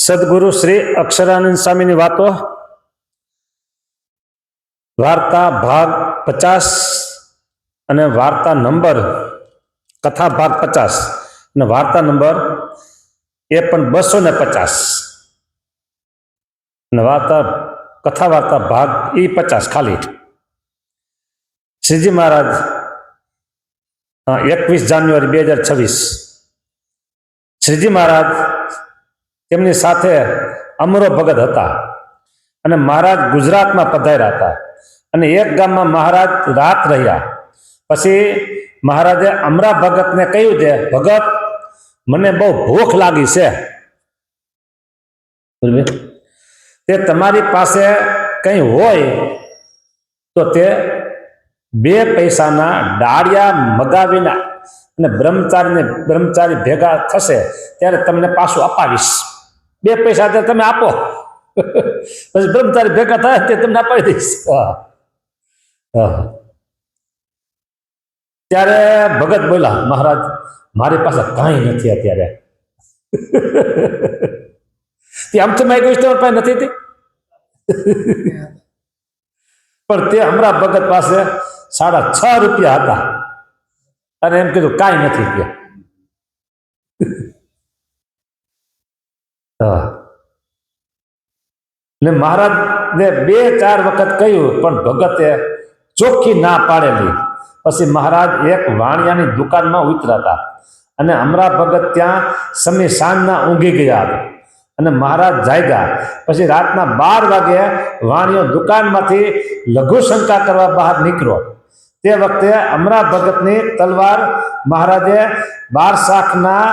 સદગુરુ શ્રી અક્ષરાનંદ સ્વામીની વાતો વાર્તા ભાગ 50 અને વાર્તા નંબર કથા ભાગ 50 અને વાર્તા નંબર એ પણ 250 અને કથા વાર્તા ભાગ એ 50 ખાલી. શ્રીજી મહારાજ 21 જાન્યુઆરી 2026 શ્રીજી મહારાજ તેમની સાથે અમરો ભગત હતા અને મહારાજ ગુજરાતમાં પધાર્યા હતા અને એક ગામમાં મહારાજ રાત રહ્યા. પછી મહારાજે અમરા ભગતને કહ્યું છે, ભગત મને બહુ ભૂખ લાગી છે, તે તમારી પાસે કંઈ હોય તો તે 2 પૈસાના ડાળિયા મગાવીને અને બ્રહ્મચારી ભેગા થશે ત્યારે તમને પાછું અપાવીશ. 2 પૈસા તમે આપો, પછી બ્રહ્મચારી ભેગા થાય તે તમને અપાવી દઈશ. ત્યારે ભગત બોલ્યા, મહારાજ મારી પાસે કાંઈ નથી અત્યારે. આમ તો મેં કહ્યું તમારી પાસે નથી હતી, પણ તે હમણાં ભગત પાસે 6.5 રૂપિયા હતા અને એમ કીધું કાંઈ નથી કે. ને મહારાજને 2-4 વખત કહ્યું પણ ભગતે ચોખ્ખી ના પાડેલી. પછી મહારાજ એક વાણિયાની દુકાનમાં ઉતર્યા હતા અને અમરા ભગત ત્યાં સમય સાંજના ઊંઘી ગયા અને મહારાજ જાગ્યા. પછી રાતના 12 વાગે વાણિયો દુકાનમાંથી લઘુશંકા કરવા બહાર નીકળ્યો. તે વખતે અમરા ભગતની તલવાર મહારાજે 12 શાખના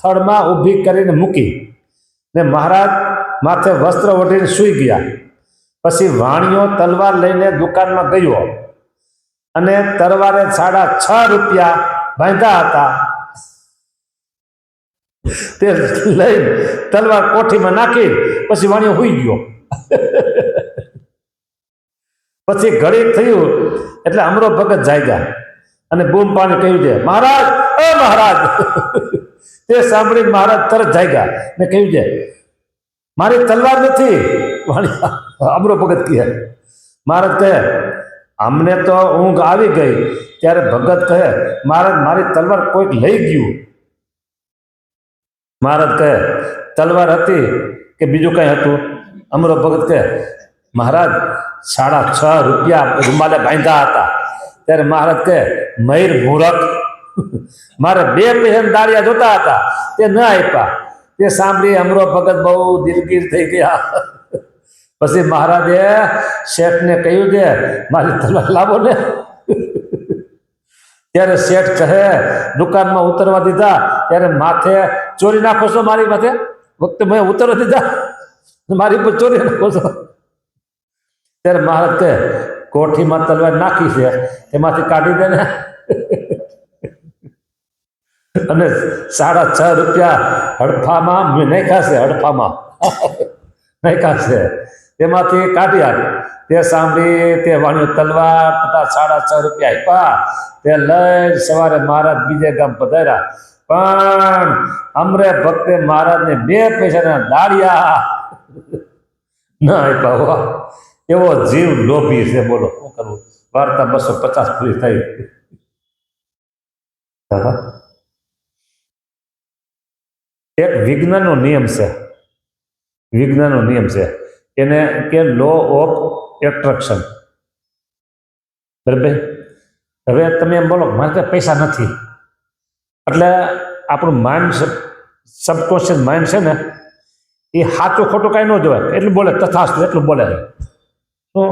થડમાં ઊભી કરીને મૂકી ને મહારાજ માથે વસ્ત્ર ઓઢીને સૂઈ ગયા. પછી વાણિયો તલવાર લઈને દુકાનમાં ગયો અને તલવારે 6.5 રૂપિયા બાંધ્યા હતા. તે લઈ તલવાર કોઠીમાં નાખી પછી વાણિયો સૂઈ ગયો. પછી ઘડી થયું એટલે અમરો ભગત જાગ્યા અને બૂમ પાણી કહ્યું છે, મહારાજ ઓ મહારાજ. તે સાંભળી મહારાજ તરત જાગ્યા ને કહ્યું છે, મારી તલવાર નથી. અમરો ભગત કહે, મહારાજ કહે અમને તો ઊંઘ આવી ગઈ. ત્યારે ભગત કહે, મહારાજ મારી તલવાર કોઈક લઈ ગયું. મહારાજ કહે તલવાર હતી કે બીજું કઈ હતું? અમરો ભગત કહે મહારાજ 6.5 રૂપિયા રૂમાલે બાંધ્યા હતા. ત્યારે મહારાજ કહે મયુર મૂરખ, મારે 2 પૈસાના દાળિયા જોતા હતા તે ન આપ્યા. તે સાંભળી અમરો ભગત બહુ દિલગીર થઈ ગયા. પછી મહારાજે શેઠને કહ્યું છે, મારી તલવાર લાવો ને. ત્યારે શેઠ કહે દુકાનમાં ઉતરવા દીધા ત્યારે માથે ચોરી નાખો છો મારી માથે? વખતે મેં ઉતરવા દીધા મારી ઉપર ચોરી નાખો છો? ત્યારે મહારાજ કહે કોઠીમાં તલવાર નાખી છે એમાંથી કાઢી દે ને. અને 6.5 રૂપિયા હડફામાં નાખ્યા છે, હડફામાં નાખ્યા છે, તેમાંથી કાઢી આપે. તે સાંભળી તે વાણિયો તલવાર તથા 6.5 રૂપિયા આપ્યા. તે લઈ સવારે મહારાજ બીજે ગામ પધાર્યા. પણ અમરે ભક્તે મહારાજને 2 પૈસાના દાળિયા ન આપ્યા. એવો જીવ લોભી છે, બોલો શું કરવું. વાર્તા 250 પૂરી થઈ. એક વિજ્ઞાનનો નિયમ છે, વિજ્ઞાનનો નિયમ છે એને કે લો ઓફ એટ્રેક્શન. બરાબર? હવે તમે એમ બોલો મારે તો પૈસા નથી, એટલે આપણું માઇન્ડ સબકોન્શિયસ માઇન્ડ છે ને એ સાચું ખોટું કાંઈ ન જોવાય એટલું બોલે, તથાસ્તુ એટલું બોલે. શું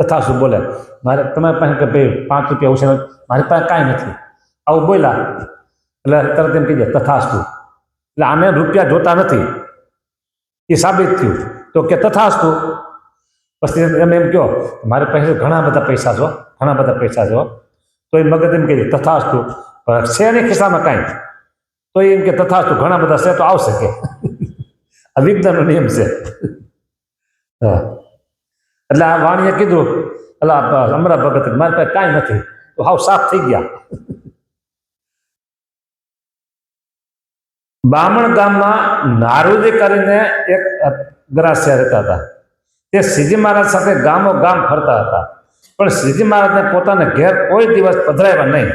તથાસ્તુ બોલે? મારે તમારી પાસે કે ભાઈ 5 રૂપિયા ઓછા, મારી પાસે કાંઈ નથી, આવું બોલ્યા એટલે તરત એમ કહી દે તથાસ્તુ. એટલે આને રૂપિયા જોતા નથી એ સાબિત થયું તો કે તથાસ્તુ. પછી તમે એમ કહો મારી પાસે ઘણા બધા પૈસા છો, ઘણા બધા પૈસા છો, તો એ મગજ એમ કહી દે તથાસ્તુ. છે નહીં ખિસ્સામાં કાંઈ, તો એમ કે તથાસ્તુ ઘણા બધા છે તો આવશે કે. આ વિજ્ઞાનનો નિયમ છે. એટલે આ વાણીએ કીધું એટલે અમરા ભગત મારી પાસે કાંઈ નથી, તો હાવ સાફ થઈ ગયા. બામણ ગામમાં નારુજી કરીને એક ગ્રાસ્ય રહેતા હતા. તે શ્રીજી મહારાજ સાથે ગામો ગામ ફરતા હતા, પણ શ્રીજી મહારાજને પોતાના ઘેર કોઈ દિવસ પધરાવ્યા નહીં.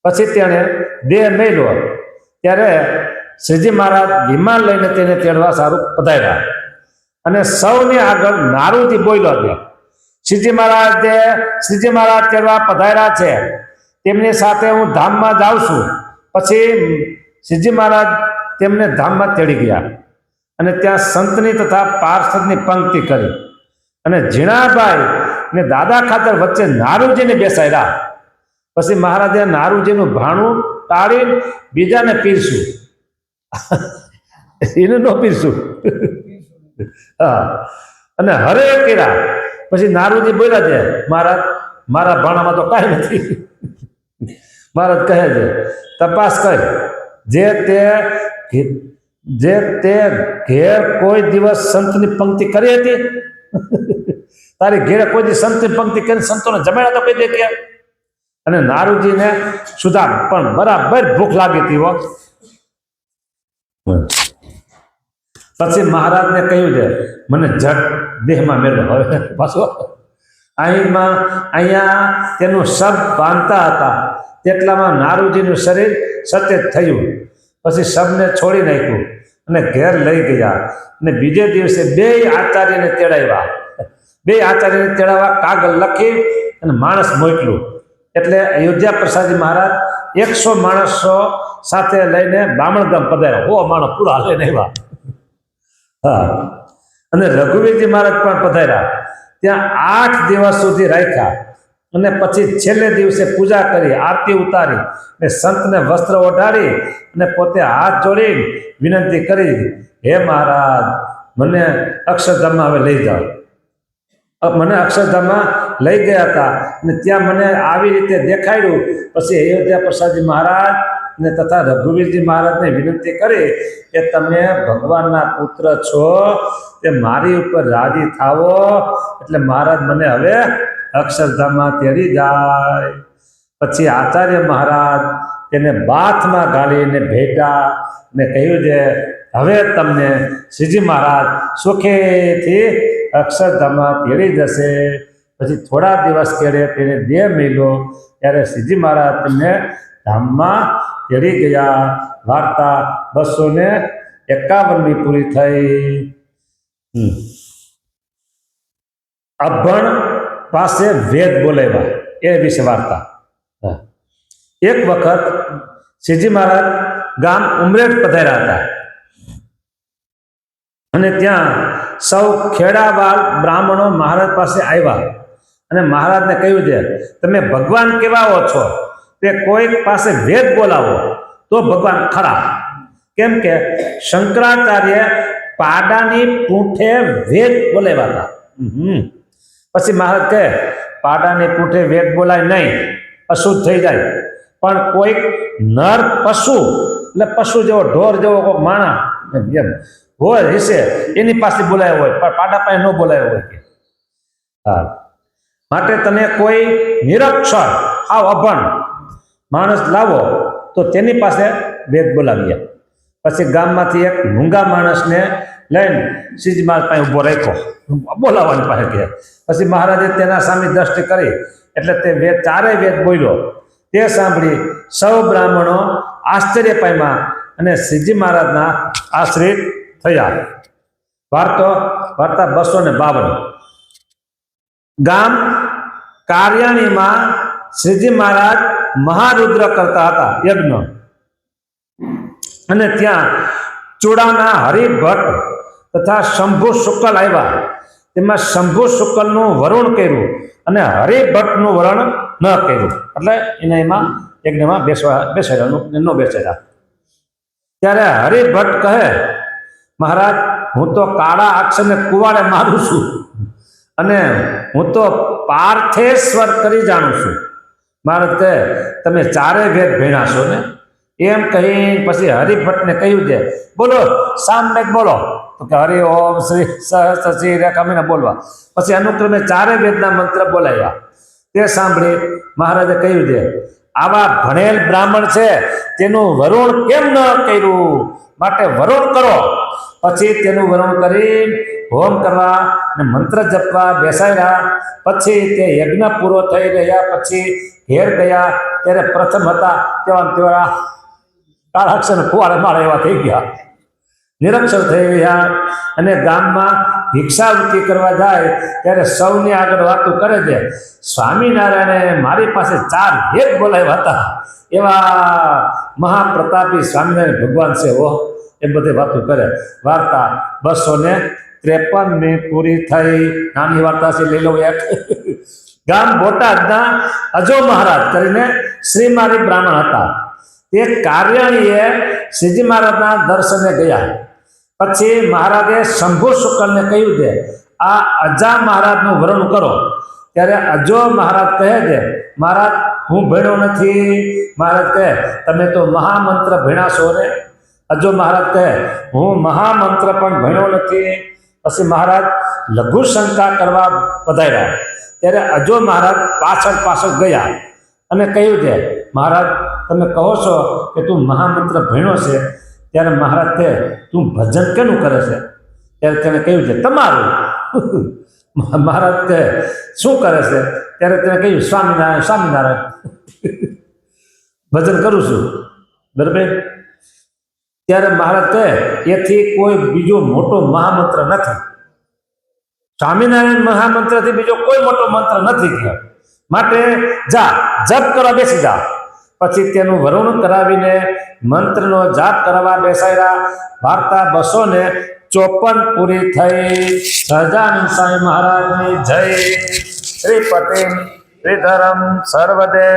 પછી તેણે દેહ મેલ્યો ત્યારે શ્રીજી મહારાજ વિમાન લઈને તેને તેડવા સારું પધાર્યા અને સૌની આગળ નારુજી બોલ્યો કે શ્રીજી મહારાજ તેડવા પધાર્યા છે, તેમની સાથે હું ધામમાં જાઉં છું. પછી શ્રીજી મહારાજ તેમને ધામમાં તેડી ગયા અને ત્યાં સંતની તથા પાર્ષદની પંક્તિ કરી અને ઝીણાભાઈ ને દાદા ખાતર વચ્ચે નારુજીને બેસાડ્યા. પછી મહારાજે નારુજીનું ભાણું ટાળી બીજાને પીરશું, એને ન પીરશું. હા, અને હરે કર્યા. પછી નારુજી બોલ્યા છે, મહારાજ મારા ભાણામાં તો કાંઈ નથી. મહારાજ કહે છે, તપાસ કર, જે તે ઘેર કોઈ દિવસ સંતની પંક્તિ કરી હતી? તારી ઘેરે કોઈ દિવસ સંતની પંક્તિ કરીને સંતોને જમાડ્યા તો કઈ દે કે? અને નારુજીને સુધા પણ બરાબર ભૂખ લાગી હતી હો. પછી મહારાજને કહ્યું છે, મને જટ દેહમાં મેળવો. હવે પાછો અહીંયા તેનું સબ બાંધતા હતા તેટલામાં નારુજીનું શરીર સચેત થયું. પછી સબને છોડી નાખ્યું અને ઘેર લઈ ગયા અને બીજે દિવસે બે આચાર્યને તેડાવ્યા. બે આચાર્યને તેડાવવા કાગળ લખી અને માણસ મોકલ્યું. એટલે અયોધ્યા પ્રસાદજી મહારાજ 100 માણસો સાથે લઈને બામણ ગામ પધાર્યા. માણસ પૂરા લઈને આવ્યા. હા, અને રઘુવીરજી મહારાજ પણ પધાર્યા. ત્યાં 8 દિવસ સુધી રાખ્યા અને પછી છેલ્લે દિવસે પૂજા કરી, આરતી ઉતારી ને સંતને વસ્ત્ર ઓઢાડી અને પોતે હાથ જોડી વિનંતી કરી, હે મહારાજ, મને અક્ષરધામમાં હવે લઈ જાઓ. મને અક્ષરધામમાં લઈ ગયા હતા અને ત્યાં મને આવી રીતે દેખાડ્યું. પછી અયોધ્યા પ્રસાદજી મહારાજ ને તથા રઘુવીરજી મહારાજને વિનંતી કરી કે તમે ભગવાનના પુત્ર છો, તે મારી ઉપર રાજી થાવો, એટલે મહારાજ મને હવે અક્ષરધામમાં તેડી જાય. પછી આચાર્ય મહારાજ તેને બાથમાં ગાળીને ભેટા ને કહ્યું છે, હવે તમને શ્રીજી મહારાજ સુખેથી અક્ષરધામમાં તેડી જશે. પછી થોડા દિવસ કેળે તેને દેહ મેલ્યો ત્યારે શ્રીજી મહારાજ તેમને ધામમાં તેડી ગયા. વાર્તા 251મી પૂરી થઈ. અભણ પાસે વેદ બોલાવ્યા એ વિશે વાર્તા. એક વખત શ્રીજી મહારાજ ગામ ઉમરેઠ પધાર્યા હતા અને ત્યાં સૌ ખેડાવાળ બ્રાહ્મણો મહારાજ પાસે આવ્યા અને મહારાજને કહ્યું છે, તમે ભગવાન કેવાઓ છો? તે કોઈક પાસે વેદ બોલાવો તો ભગવાન ખરા. કેમ કે શંકરાચાર્ય પાડાની પૂંઠે વેદ બોલાવ્યા હતા. પછી મહારાજ કહે, પાડાની પૂંઠે વેદ બોલાય નહીં, અશુદ્ધ થઈ જાય. પણ કોઈક નર પશુ, એટલે પશુ જેવો ઢોર જેવો કોઈ માણસ એમ હોય હશે, એની પાસે બોલાયો હોય, પણ પાડા પાસે ન બોલાયો હોય. હા, માટે તમે કોઈ નિરક્ષર આવ અભણ માણસ લાવો તો તેની પાસે વેદ બોલાવીએ. પછી ગામમાંથી એક મૂંગા માણસને લઈને શ્રીજી મહારાજ પાસે ઊભો રાખ્યો, બોલાવવાની પાસે કે. પછી મહારાજે તેના સામે દ્રષ્ટિ કરી એટલે તે ચારેય વેદ બોલ્યો. તે સાંભળી સૌ બ્રાહ્મણો આશ્ચર્ય પામ્યા અને શ્રીજી મહારાજના આશ્રિત થયા. વાર્તા 252. ગામ કાર્યાણીમાં શ્રીજી મહારાજ મહારુદ્ર કરતા હતા યજ્ઞ, અને ત્યાં ચૂડાના હરિભટ્ટ તથા શંભુ શુક્લ આવ્યા. તેમાં શંભુ શુક્લનું વરુણ કર્યું અને હરિભટ્ટનું વરણ ન કર્યું, એટલે એને એમાં યજ્ઞમાં બેસાડ્યા ન બેસાડ્યા. ત્યારે હરિભટ્ટ કહે, મહારાજ, હું તો કાળા અક્ષરને કુવાડે મારું છું અને હું તો પાર્થેશ્વર કરી જાણું છું. મહારાજ કહે, તમે ચારે વેદ ભણ્યા છો ને? એમ કહી પછી હરિભટ્ટને કહ્યું છે, બોલો સામવેદ બોલો. તો કે હરિ ઓમ શ્રી સહસ્ર શ્રી રેખામીને બોલવા. પછી અનુક્રમે ચારે વેદના મંત્ર બોલાવ્યા. તે સાંભળી મહારાજે કહ્યું છે, આવા ભણેલ બ્રાહ્મણ છે તેનું વરુણ કેમ ન કર્યું, માટે વરુણ કરો. પછી તેનું વરુણ કરી હોમ કરવા અને મંત્ર જપવા બેસાડ્યા. પછી તે યજ્ઞ પૂરો થઈ રહ્યા પછી ઘેર ગયા ત્યારે પ્રથમ હતા તેવા કાળાક્ષર ફુવારે મારે એવા થઈ ગયા, નિરક્ષર થઈ ગયા. અને ગામમાં ભિક્ષાવૃત્તિ કરવા જાય ત્યારે સૌની આગળ વાતો કરે છે. સ્વામિનારાયણે મારી પાસે 4 વેદ બોલાવ્યા હતા, એવા મહાપ્રતાપી સ્વામિનારાયણ ભગવાન છે ઓ, એ બધી વાતો કરે. વાર્તા 253 પૂરી થઈ. નાની વાર્તા છે, લઈ લો એક. ગામ બોટાદના અજો મહારાજ કરીને શ્રીમારી બ્રાહ્મણ હતા. તે કાર્યાણીએ શ્રીજી મહારાજના દર્શને ગયા. પછી મહારાજે શંભુ શુકલને કહ્યું છે આ અજા મહારાજનું વર્ણન કરો. ત્યારે અજો મહારાજ કહે છે મહારાજ હું ભણ્યો નથી. મહારાજ કહે તમે તો મહામંત્ર ભણ્યા છો ને. અજો મહારાજ કહે હું મહામંત્ર પણ ભણ્યો નથી. પછી મહારાજ લઘુ શંકા કરવા પધાર્યા. ત્યારે અજો મહારાજ પાછળ ગયા અને કહ્યું છે મહારાજ તમે કહો છો કે તું મહામંત્ર ભણ્યો છે, ત્યારે મહારાજ કહે તું ભજન કેનું કરે છે? ત્યારે તેને કહ્યું છે તમારું. મહારાજ કહે શું કરે છે? ત્યારે તેને કહ્યું સ્વામિનારાયણ સ્વામિનારાયણ ભજન કરું છું. બરાબર. ત્યારે મહારાજ કહે એથી કોઈ બીજો મોટો મહામંત્ર નથી. સ્વામિનારાયણ મહામંત્રથી બીજો કોઈ મોટો મંત્ર નથી. માટે જા જપ કરવા બેસી જા. પછી તેનું વરુણ કરાવીને મંત્રનો જાપ કરવા બેસાડ્યા. વાર્તા 254 પૂરી થઈ. સહજાનંદ સ્વામી મહારાજની જય. શ્રી પટેલ શ્રીધરમ સર્વદે.